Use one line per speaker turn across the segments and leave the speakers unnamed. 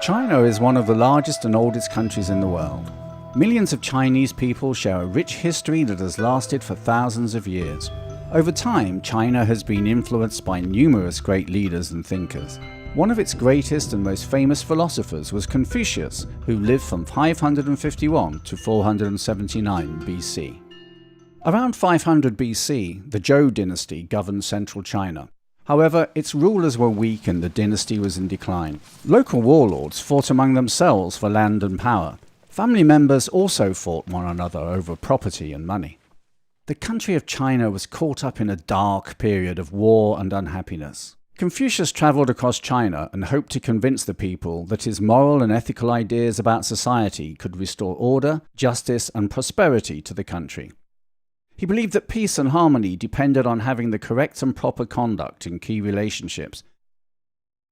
China is one of the largest and oldest countries in the world. Millions of Chinese people share a rich history that has lasted for thousands of years. Over time, China has been influenced by numerous great leaders and thinkers. One of its greatest and most famous philosophers was Confucius, who lived from 551 to 479 BC. Around 500 BC, the Zhou dynasty governed central China. However, its rulers were weak and the dynasty was in decline. Local warlords fought among themselves for land and power. Family members also fought one another over property and money. The country of China was caught up in a dark period of war and unhappiness. Confucius travelled across China and hoped to convince the people that his moral and ethical ideas about society could restore order, justice, and prosperity to the country. He believed that peace and harmony depended on having the correct and proper conduct in key relationships.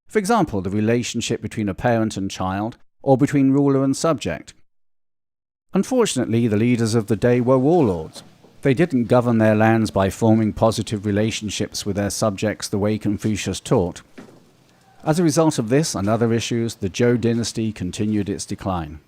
For example, the relationship between a parent and child, or between ruler and subject. Unfortunately, the leaders of the day were warlords. They didn't govern their lands by forming positive relationships with their subjects the way Confucius taught. As a result of this and other issues, the Zhou dynasty continued its decline.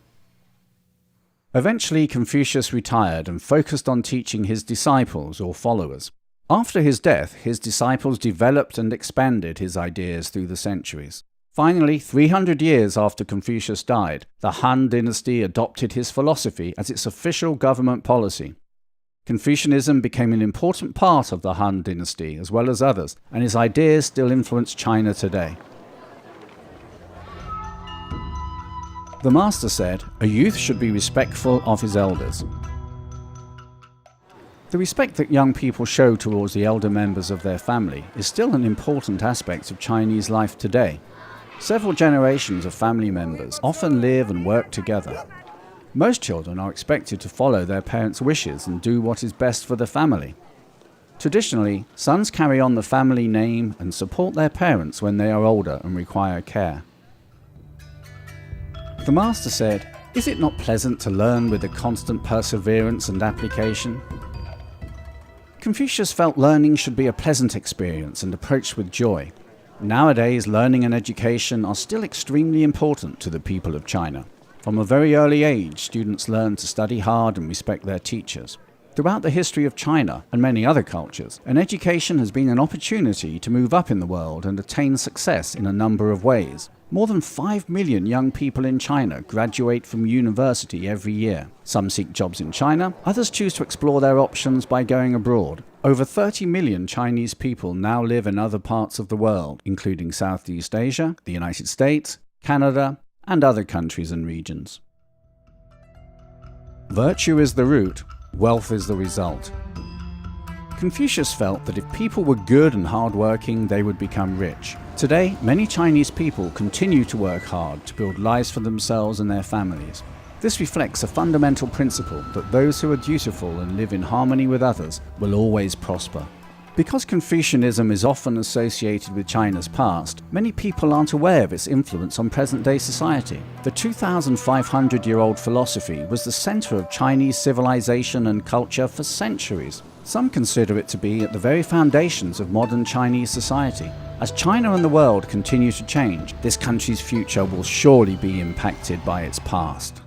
Eventually, Confucius retired and focused on teaching his disciples or followers. After his death, his disciples developed and expanded his ideas through the centuries. Finally, 300 years after Confucius died, the Han dynasty adopted his philosophy as its official government policy. Confucianism became an important part of the Han dynasty as well as others, and his ideas still influence China today. The master said, "A youth should be respectful of his elders." The respect that young people show towards the elder members of their family is still an important aspect of Chinese life today. Several generations of family members often live and work together. Most children are expected to follow their parents' wishes and do what is best for the family. Traditionally, sons carry on the family name and support their parents when they are older and require care. The master said, "Is it not pleasant to learn with a constant perseverance and application?" Confucius felt learning should be a pleasant experience and approached with joy. Nowadays, learning and education are still extremely important to the people of China. From a very early age, students learn to study hard and respect their teachers. Throughout the history of China and many other cultures, an education has been an opportunity to move up in the world and attain success in a number of ways. More than 5 million young people in China graduate from university every year. Some seek jobs in China, others choose to explore their options by going abroad. Over 30 million Chinese people now live in other parts of the world, including Southeast Asia, the United States, Canada, and other countries and regions. Virtue is the root, wealth is the result. Confucius felt that if people were good and hardworking, they would become rich. Today, many Chinese people continue to work hard to build lives for themselves and their families. This reflects a fundamental principle that those who are dutiful and live in harmony with others will always prosper. Because Confucianism is often associated with China's past, many people aren't aware of its influence on present-day society. The 2,500-year-old philosophy was the center of Chinese civilization and culture for centuries. Some consider it to be at the very foundations of modern Chinese society. As China and the world continue to change, this country's future will surely be impacted by its past.